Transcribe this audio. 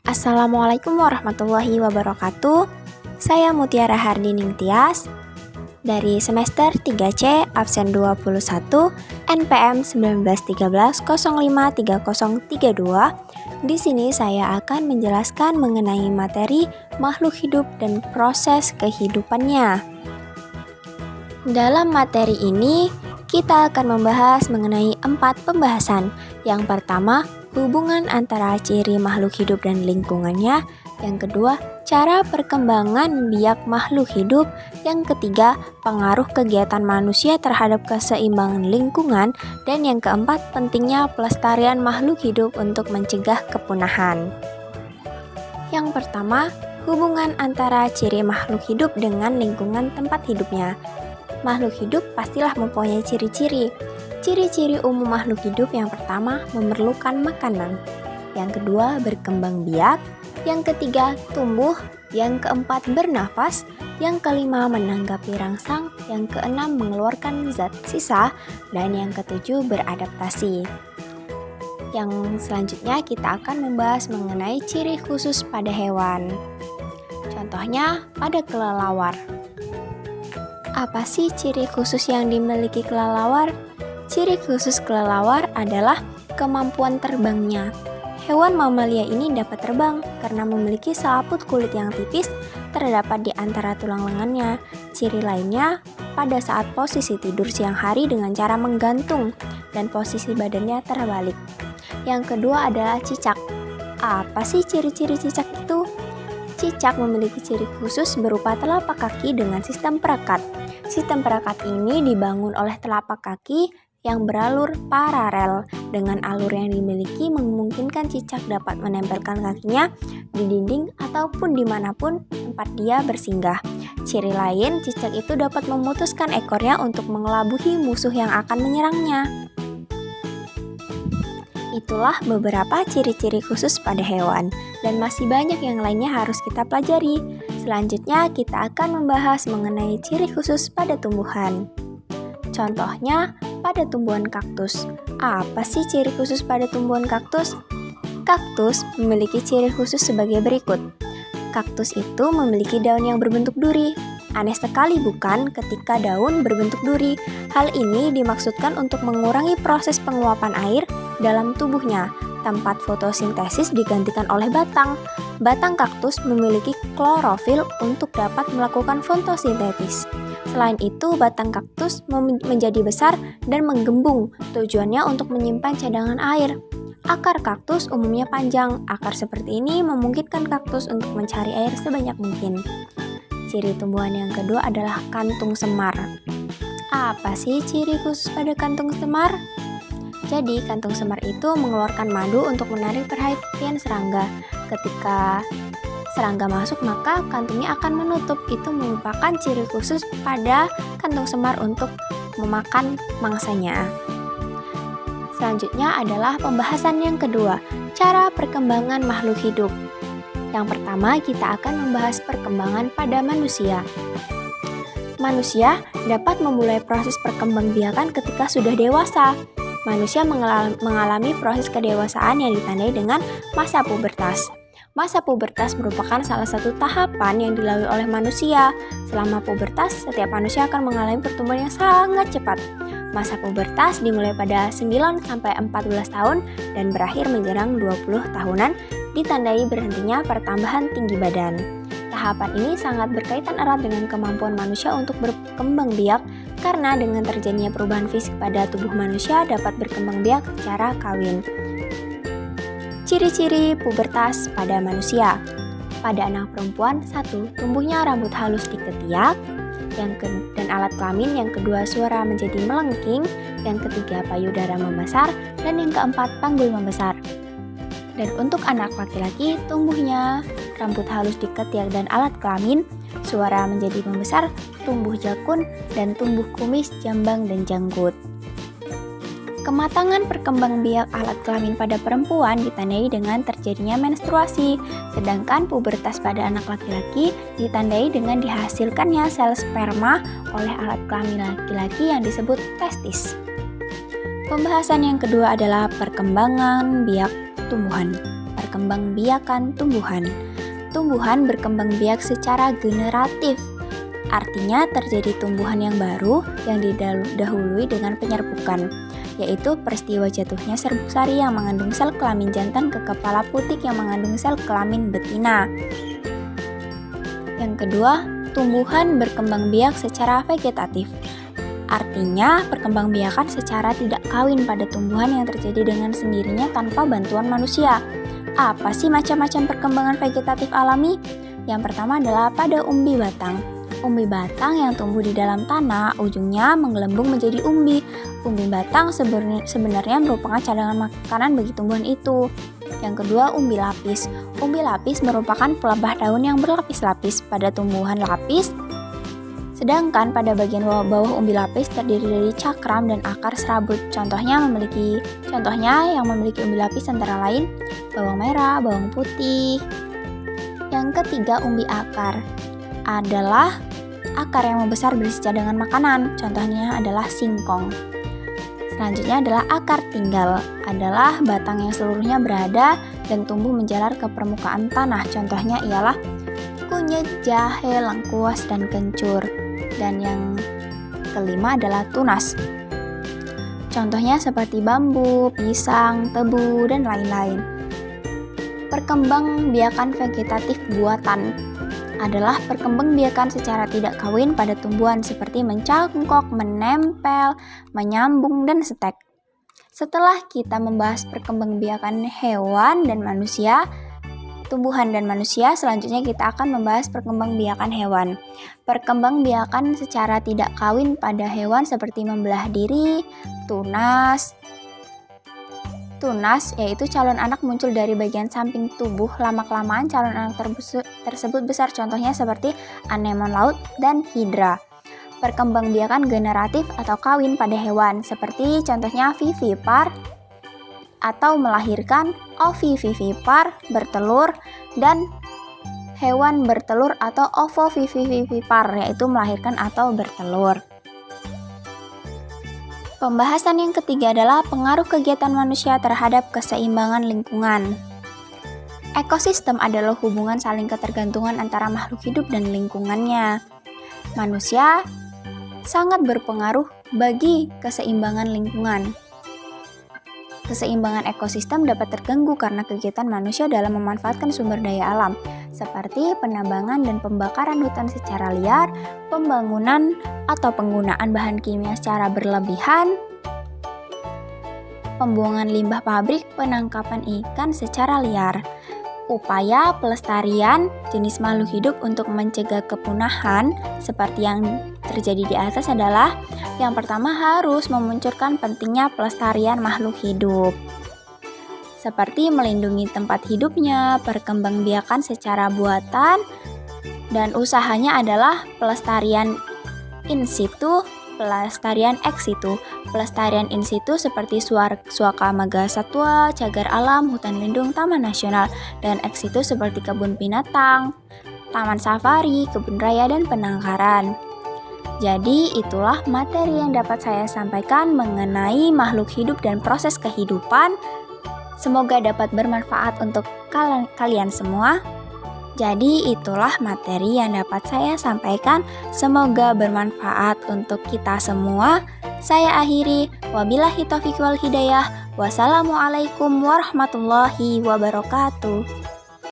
Assalamualaikum warahmatullahi wabarakatuh. Saya Mutiara Hardining Tias dari semester 3C absen 21 NPM 1913053032. Di sini saya akan menjelaskan mengenai materi makhluk hidup dan proses kehidupannya. Dalam materi ini kita akan membahas mengenai 4 pembahasan. Yang pertama, hubungan antara ciri makhluk hidup dan lingkungannya. Yang kedua, cara perkembangan biak makhluk hidup. Yang ketiga, pengaruh kegiatan manusia terhadap keseimbangan lingkungan. Dan yang keempat, pentingnya pelestarian makhluk hidup untuk mencegah kepunahan. Yang pertama, hubungan antara ciri makhluk hidup dengan lingkungan tempat hidupnya. Makhluk hidup pastilah mempunyai ciri-ciri. Ciri-ciri umum makhluk hidup yang pertama memerlukan makanan, yang kedua berkembang biak, yang ketiga tumbuh, yang keempat bernafas, yang kelima menanggapi rangsang, yang keenam mengeluarkan zat sisa, dan yang ketujuh beradaptasi. Yang selanjutnya kita akan membahas mengenai ciri khusus pada hewan. Contohnya pada kelelawar. Apa sih ciri khusus yang dimiliki kelelawar? Ciri khusus kelelawar adalah kemampuan terbangnya. Hewan mamalia ini dapat terbang karena memiliki selaput kulit yang tipis terdapat di antara tulang lengannya. Ciri lainnya pada saat posisi tidur siang hari dengan cara menggantung dan posisi badannya terbalik. Yang kedua adalah cicak. Apa sih ciri-ciri cicak itu? Cicak memiliki ciri khusus berupa telapak kaki dengan sistem perekat. Sistem perekat ini dibangun oleh telapak kaki yang beralur paralel. Dengan alur yang dimiliki memungkinkan cicak dapat menempelkan kakinya di dinding ataupun dimanapun tempat dia bersinggah. Ciri lain, cicak itu dapat memutuskan ekornya untuk mengelabuhi musuh yang akan menyerangnya. Itulah beberapa ciri-ciri khusus pada hewan, dan masih banyak yang lainnya harus kita pelajari. Selanjutnya kita akan membahas mengenai ciri khusus pada tumbuhan. Contohnya pada tumbuhan kaktus. Apa sih ciri khusus pada tumbuhan kaktus? Kaktus memiliki ciri khusus sebagai berikut. Kaktus itu memiliki daun yang berbentuk duri. Aneh sekali bukan ketika daun berbentuk duri? Hal ini dimaksudkan untuk mengurangi proses penguapan air dalam tubuhnya. Tempat fotosintesis digantikan oleh batang. Batang kaktus memiliki klorofil untuk dapat melakukan fotosintesis. Selain itu, batang kaktus menjadi besar dan menggembung, tujuannya untuk menyimpan cadangan air. Akar kaktus umumnya panjang. Akar seperti ini memungkinkan kaktus untuk mencari air sebanyak mungkin. Ciri tumbuhan yang kedua adalah kantung semar. Apa sih ciri khusus pada kantung semar? Jadi, kantung semar itu mengeluarkan madu untuk menarik perhatian serangga. Ketika serangga masuk, maka kantungnya akan menutup. Itu merupakan ciri khusus pada kantung semar untuk memakan mangsanya. Selanjutnya adalah pembahasan yang kedua, cara perkembangan makhluk hidup. Yang pertama, kita akan membahas perkembangan pada manusia. Manusia dapat memulai proses perkembangbiakan ketika sudah dewasa. Manusia mengalami proses kedewasaan yang ditandai dengan masa pubertas. Masa pubertas merupakan salah satu tahapan yang dilalui oleh manusia. Selama pubertas, setiap manusia akan mengalami pertumbuhan yang sangat cepat. Masa pubertas dimulai pada 9-14 tahun dan berakhir menjelang 20 tahunan, ditandai berhentinya pertambahan tinggi badan. Tahapan ini sangat berkaitan erat dengan kemampuan manusia untuk berkembang biak, karena dengan terjadinya perubahan fisik pada tubuh manusia dapat berkembang biak secara kawin. Ciri-ciri pubertas pada manusia. Pada anak perempuan, 1. Tumbuhnya rambut halus di ketiak, dan alat kelamin. Yang kedua, suara menjadi melengking. Yang ketiga, payudara membesar. Dan yang keempat, panggul membesar. Dan untuk anak laki-laki, tumbuhnya rambut halus di ketiak dan alat kelamin, suara menjadi membesar, tumbuh jakun, dan tumbuh kumis, jambang, dan janggut. Kematangan perkembangbiak alat kelamin pada perempuan ditandai dengan terjadinya menstruasi, sedangkan pubertas pada anak laki-laki ditandai dengan dihasilkannya sel sperma oleh alat kelamin laki-laki yang disebut testis. Pembahasan yang kedua adalah perkembangan biak tumbuhan. perkembangbiakan tumbuhan. Tumbuhan berkembang biak secara generatif. Artinya terjadi tumbuhan yang baru yang didahului dengan penyerbukan, yaitu peristiwa jatuhnya serbuk sari yang mengandung sel kelamin jantan ke kepala putik yang mengandung sel kelamin betina. Yang kedua, tumbuhan berkembang biak secara vegetatif. Artinya, perkembangbiakan secara tidak kawin pada tumbuhan yang terjadi dengan sendirinya tanpa bantuan manusia. Apa sih macam-macam perkembangan vegetatif alami? Yang pertama adalah pada umbi batang. Umbi batang yang tumbuh di dalam tanah, ujungnya menggelembung menjadi umbi. Umbi batang sebenarnya merupakan cadangan makanan bagi tumbuhan itu. Yang kedua, umbi lapis. Umbi lapis merupakan pelebah daun yang berlapis-lapis pada tumbuhan lapis. Sedangkan pada bagian bawah umbi lapis terdiri dari cakram dan akar serabut. Contohnya yang memiliki umbi lapis antara lain bawang merah, bawang putih. Yang ketiga, umbi akar adalah akar yang membesar berisi cadangan makanan. Contohnya adalah singkong. Selanjutnya adalah akar tinggal, adalah batang yang seluruhnya berada dan tumbuh menjalar ke permukaan tanah. Contohnya ialah kunyit, jahe, lengkuas, dan kencur. Dan yang kelima adalah tunas. Contohnya seperti bambu, pisang, tebu, dan lain-lain. Perkembangbiakan vegetatif buatan adalah perkembangbiakan secara tidak kawin pada tumbuhan seperti mencangkok, menempel, menyambung, dan setek. Setelah kita membahas perkembangbiakan hewan dan manusia, tumbuhan dan manusia, selanjutnya kita akan membahas perkembangbiakan hewan. Perkembangbiakan secara tidak kawin pada hewan seperti membelah diri, tunas yaitu calon anak muncul dari bagian samping tubuh. Lama-kelamaan calon anak tersebut besar, contohnya seperti anemon laut dan hidra. Perkembangbiakan generatif atau kawin pada hewan seperti contohnya vivipar atau melahirkan, ovivivipar bertelur, dan hewan bertelur atau ovovivivipar yaitu melahirkan atau bertelur. Pembahasan yang ketiga adalah pengaruh kegiatan manusia terhadap keseimbangan lingkungan. Ekosistem adalah hubungan saling ketergantungan antara makhluk hidup dan lingkungannya. Manusia sangat berpengaruh bagi keseimbangan lingkungan. Keseimbangan ekosistem dapat terganggu karena kegiatan manusia dalam memanfaatkan sumber daya alam, seperti penambangan dan pembakaran hutan secara liar, pembangunan atau penggunaan bahan kimia secara berlebihan, pembuangan limbah pabrik, penangkapan ikan secara liar. Upaya pelestarian jenis makhluk hidup untuk mencegah kepunahan seperti yang terjadi di atas adalah yang pertama harus memunculkan pentingnya pelestarian makhluk hidup, seperti melindungi tempat hidupnya, perkembangbiakan secara buatan, dan usahanya adalah pelestarian in situ, pelestarian ex situ. Pelestarian in situ seperti suaka marga satwa, cagar alam, hutan lindung, taman nasional, dan ex situ seperti kebun binatang, taman safari, kebun raya, dan penangkaran. Jadi itulah materi yang dapat saya sampaikan mengenai makhluk hidup dan proses kehidupan. Semoga dapat bermanfaat untuk kalian semua. Jadi itulah materi yang dapat saya sampaikan. Semoga bermanfaat untuk kita semua. Saya akhiri. Wabillahi taufiq wal hidayah. Wassalamualaikum warahmatullahi wabarakatuh.